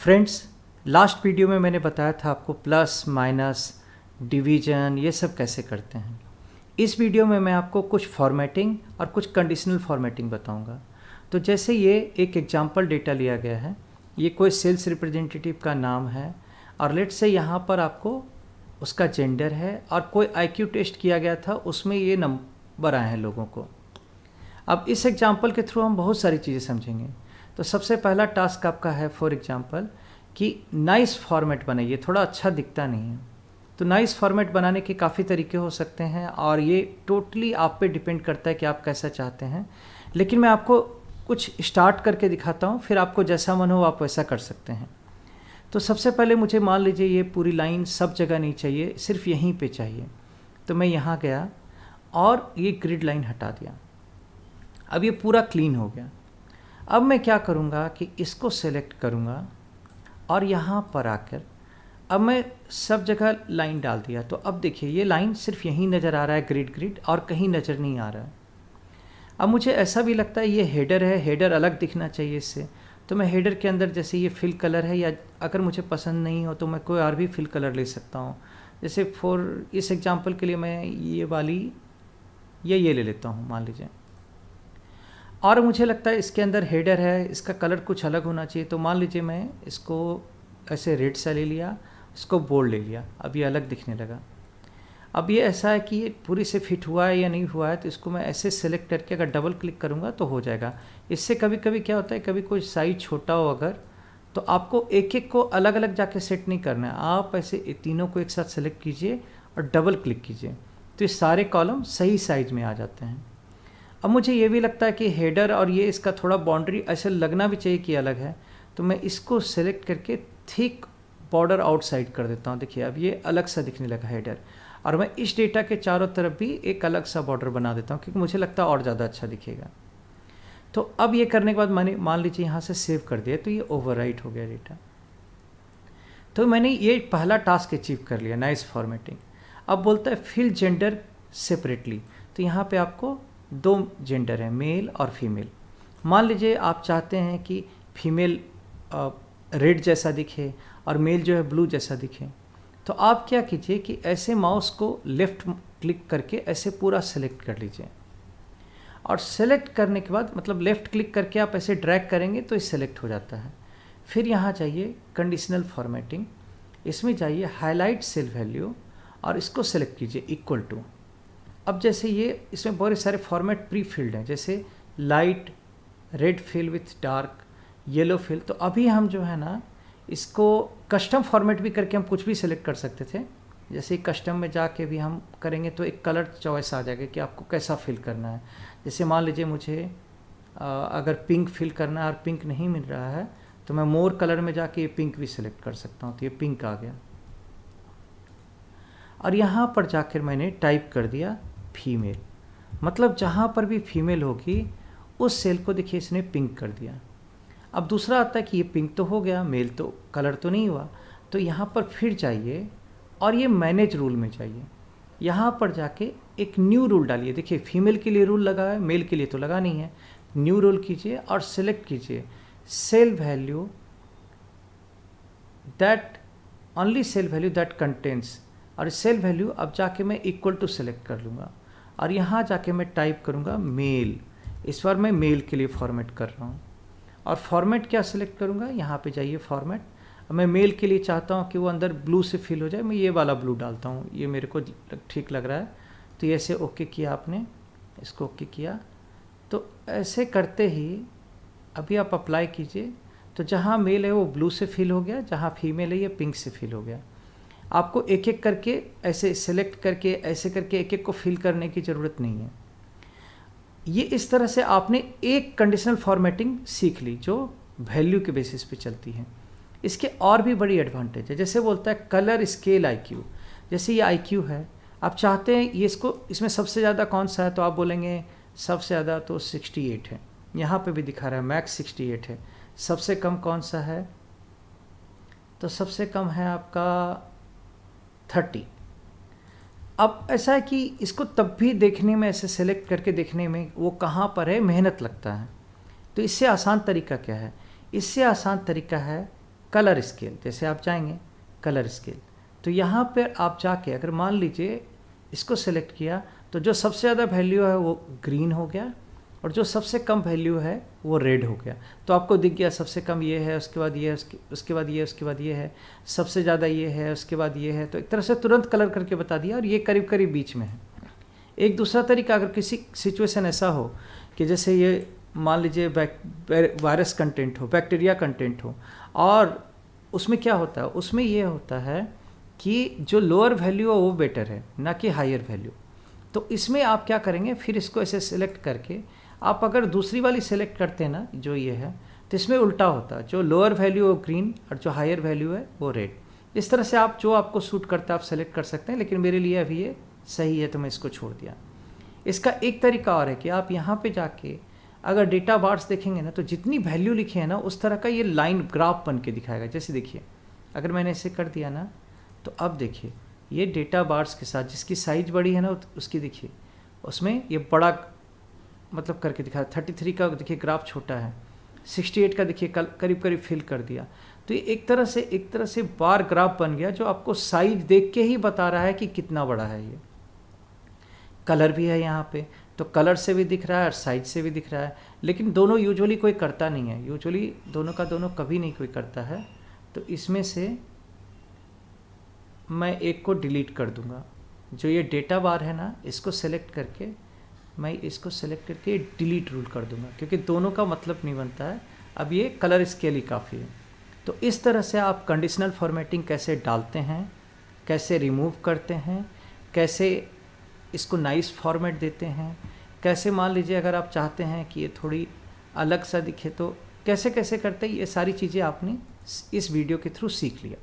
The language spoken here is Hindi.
फ्रेंड्स, लास्ट वीडियो में मैंने बताया था आपको प्लस माइनस डिवीजन ये सब कैसे करते हैं। इस वीडियो में मैं आपको कुछ फॉर्मेटिंग और कुछ कंडीशनल फॉर्मेटिंग बताऊंगा। तो जैसे ये एक एग्जांपल डेटा लिया गया है, ये कोई सेल्स रिप्रेजेंटेटिव का नाम है और लेट्स से यहाँ पर आपको उसका जेंडर है और कोई आईक्यू टेस्ट किया गया था, उसमें ये नंबर आए हैं लोगों को। अब इस एग्जांपल के थ्रू हम बहुत सारी चीज़ें समझेंगे। तो सबसे पहला टास्क आपका है फॉर एग्जांपल कि नाइस फॉर्मेट बनाइए, थोड़ा अच्छा दिखता नहीं है। तो नाइस फॉर्मेट बनाने के काफ़ी तरीके हो सकते हैं और ये टोटली आप पे डिपेंड करता है कि आप कैसा चाहते हैं। लेकिन मैं आपको कुछ स्टार्ट करके दिखाता हूँ, फिर आपको जैसा मन हो आप वैसा कर सकते हैं। तो सबसे पहले मुझे मान लीजिए ये पूरी लाइन सब जगह नहीं चाहिए, सिर्फ यहीं पे चाहिए। तो मैं यहाँ गया और ये ग्रिड लाइन हटा दिया। अब ये पूरा क्लीन हो गया। अब मैं क्या करूँगा कि इसको सेलेक्ट करूँगा और यहाँ पर आकर अब मैं सब जगह लाइन डाल दिया। तो अब देखिए ये लाइन सिर्फ यहीं नज़र आ रहा है, ग्रिड और कहीं नज़र नहीं आ रहा है। अब मुझे ऐसा भी लगता है ये हेडर है, हेडर अलग दिखना चाहिए इससे। तो मैं हेडर के अंदर जैसे ये फिल कलर है, या अगर मुझे पसंद नहीं हो तो मैं कोई और भी फिल कलर ले सकता हूँ। जैसे फॉर इस एग्जांपल के लिए मैं ये वाली ये ले लेता हूँ मान लीजिए। और मुझे लगता है इसके अंदर हेडर है, इसका कलर कुछ अलग होना चाहिए। तो मान लीजिए मैं इसको ऐसे रेड सा ले लिया, इसको बोल्ड ले लिया, अब ये अलग दिखने लगा। अब ये ऐसा है कि ये पूरी से फिट हुआ है या नहीं हुआ है, तो इसको मैं ऐसे सेलेक्ट करके अगर डबल क्लिक करूँगा तो हो जाएगा। इससे कभी कभी क्या होता है, कभी कोई साइज छोटा हो अगर, तो आपको एक एक को अलग अलग जाके सेट नहीं करना है, आप ऐसे तीनों को एक साथ सेलेक्ट कीजिए और डबल क्लिक कीजिए, तो ये सारे कॉलम सही साइज में आ जाते हैं। अब मुझे ये भी लगता है कि हेडर और ये इसका थोड़ा बाउंड्री ऐसे लगना भी चाहिए कि अलग है। तो मैं इसको सेलेक्ट करके थिक बॉर्डर आउटसाइड कर देता हूँ। देखिए अब ये अलग सा दिखने लगा हेडर, और मैं इस डेटा के चारों तरफ भी एक अलग सा बॉर्डर बना देता हूँ क्योंकि मुझे लगता है और ज़्यादा अच्छा दिखेगा। तो अब ये करने के बाद मैंने मान लीजिए यहाँ से सेव कर दिया, तो ये ओवरराइट हो गया डेटा। तो मैंने ये पहला टास्क अचीव कर लिया, नाइस फॉर्मेटिंग। अब बोलता है फिल जेंडर सेपरेटली। तो यहाँ पे आपको दो जेंडर है, मेल और फीमेल। मान लीजिए आप चाहते हैं कि फीमेल रेड जैसा दिखे और मेल जो है ब्लू जैसा दिखे। तो आप क्या कीजिए कि ऐसे माउस को लेफ़्ट क्लिक करके ऐसे पूरा सेलेक्ट कर लीजिए, और सेलेक्ट करने के बाद मतलब लेफ़्ट क्लिक करके आप ऐसे ड्रैग करेंगे तो ये सेलेक्ट हो जाता है। फिर यहाँ चाहिए कंडीशनल फॉर्मेटिंग, इसमें जाइए हाईलाइट सेल वैल्यू और इसको सेलेक्ट कीजिए इक्वल टू। अब जैसे ये इसमें बहुत सारे फॉर्मेट प्री फिल्ड हैं, जैसे light, red fill with dark, yellow fill. तो अभी हम जो है ना इसको कस्टम फॉर्मेट भी करके हम कुछ भी सिलेक्ट कर सकते थे। जैसे कस्टम में जाके भी हम करेंगे तो एक कलर चॉइस आ जाएगा कि आपको कैसा फिल करना है। जैसे मान लीजिए मुझे अगर पिंक फिल करना है और पिंक नहीं मिल रहा है तो मैं मोर कलर में जाके ये पिंक भी सिलेक्ट कर सकता हूँ। तो ये पिंक आ गया, और यहाँ पर जाकर मैंने टाइप कर दिया फीमेल। मतलब जहाँ पर भी फीमेल होगी उस सेल को देखिए इसने पिंक कर दिया। अब दूसरा आता है कि ये पिंक तो हो गया, मेल तो कलर तो नहीं हुआ। तो यहाँ पर फिर जाइए और ये मैनेज रूल में जाइए, यहाँ पर जाके एक न्यू रूल डालिए। देखिए फीमेल के लिए रूल लगा है, मेल के लिए तो लगा नहीं है। न्यू रूल कीजिए और सिलेक्ट कीजिए cell value that only cell value that contents, और सेल वैल्यू अब जाके मैं इक्वल टू सेलेक्ट कर लूँगा और यहाँ जाके मैं टाइप करूँगा मेल। इस बार मैं मेल के लिए फॉर्मेट कर रहा हूँ, और फॉर्मेट क्या सिलेक्ट करूँगा, यहाँ पे जाइए फॉर्मेट। अब मैं मेल के लिए चाहता हूँ कि वो अंदर ब्लू से फिल हो जाए, मैं ये वाला ब्लू डालता हूँ, ये मेरे को ठीक लग रहा है। तो ये ऐसे ओके किया आपने, इसको ओके किया। तो ऐसे करते ही अभी आप अप्लाई कीजिए, तो जहाँ मेल है वो ब्लू से फिल हो गया, जहाँ फीमेल है ये पिंक से फिल हो गया। आपको एक एक करके ऐसे सेलेक्ट करके ऐसे करके एक एक को फिल करने की ज़रूरत नहीं है। ये इस तरह से आपने एक कंडीशनल फॉर्मेटिंग सीख ली जो वैल्यू के बेसिस पे चलती है। इसके और भी बड़ी एडवांटेज है, जैसे बोलता है कलर स्केल आईक्यू। जैसे ये आईक्यू है, आप चाहते हैं ये इसको इसमें सबसे ज़्यादा कौन सा है, तो आप बोलेंगे सबसे ज़्यादा तो 68 है, यहाँ पे भी दिखा रहा है मैक्स 68 है। सबसे कम कौन सा है, तो सबसे कम है आपका 30। अब ऐसा है कि इसको तब भी देखने में, ऐसे सेलेक्ट करके देखने में वो कहाँ पर है मेहनत लगता है। तो इससे आसान तरीका क्या है, इससे आसान तरीका है कलर स्केल, जैसे आप जाएंगे कलर स्केल, तो यहाँ पर आप जाके अगर मान लीजिए इसको सेलेक्ट किया तो जो सबसे ज़्यादा वैल्यू है वो ग्रीन हो गया और जो सबसे कम वैल्यू है वो रेड हो गया। तो आपको दिख गया सबसे कम ये है, उसके बाद ये है, उसके बाद ये, उसके बाद ये है, सबसे ज़्यादा ये है, उसके बाद ये है। तो एक तरह से तुरंत कलर करके बता दिया और ये करीब करीब बीच में है। एक दूसरा तरीका, अगर किसी सिचुएशन ऐसा हो कि जैसे ये मान लीजिए वायरस कंटेंट हो, बैक्टीरिया कंटेंट हो, और उसमें क्या होता है, उसमें ये होता है कि जो लोअर वैल्यू है वो बेटर है ना कि हायर वैल्यू। तो इसमें आप क्या करेंगे, फिर इसको ऐसे सेलेक्ट करके आप अगर दूसरी वाली सेलेक्ट करते हैं ना, जो ये है, तो इसमें उल्टा होता है, जो लोअर वैल्यू है ग्रीन और जो हायर वैल्यू है वो रेड। इस तरह से आप जो आपको सूट करता है आप सेलेक्ट कर सकते हैं, लेकिन मेरे लिए अभी ये सही है तो मैं इसको छोड़ दिया। इसका एक तरीका और है कि आप यहाँ पे जाके अगर डेटा बार्स देखेंगे ना, तो जितनी वैल्यू लिखी है ना उस तरह का ये लाइन ग्राफ बन के दिखाएगा। जैसे देखिए अगर मैंने ऐसे कर दिया ना, तो अब देखिए ये डेटा बार्स के साथ जिसकी साइज बड़ी है ना उसकी देखिए उसमें ये बड़ा मतलब करके दिखा, 33 का देखिए ग्राफ छोटा है, 68 का देखिए करीब करीब फिल कर दिया। तो ये एक तरह से बार ग्राफ बन गया जो आपको साइज देख के ही बता रहा है कि कितना बड़ा है। ये कलर भी है यहाँ पे, तो कलर से भी दिख रहा है और साइज से भी दिख रहा है, लेकिन दोनों यूजुअली कोई करता नहीं है, यूजुअली दोनों का दोनों कभी नहीं कोई करता है। तो इसमें से मैं एक को डिलीट कर दूंगा, जो ये डेटा बार है ना, इसको सेलेक्ट करके मैं इसको सेलेक्ट करके डिलीट रूल कर दूंगा, क्योंकि दोनों का मतलब नहीं बनता है। अब ये कलर स्केल ही काफ़ी है। तो इस तरह से आप कंडीशनल फॉर्मेटिंग कैसे डालते हैं, कैसे रिमूव करते हैं, कैसे इसको नाइस फॉर्मेट देते हैं, कैसे मान लीजिए अगर आप चाहते हैं कि ये थोड़ी अलग सा दिखे तो कैसे कैसे करते हैं, ये सारी चीज़ें आपने इस वीडियो के थ्रू सीख लिया।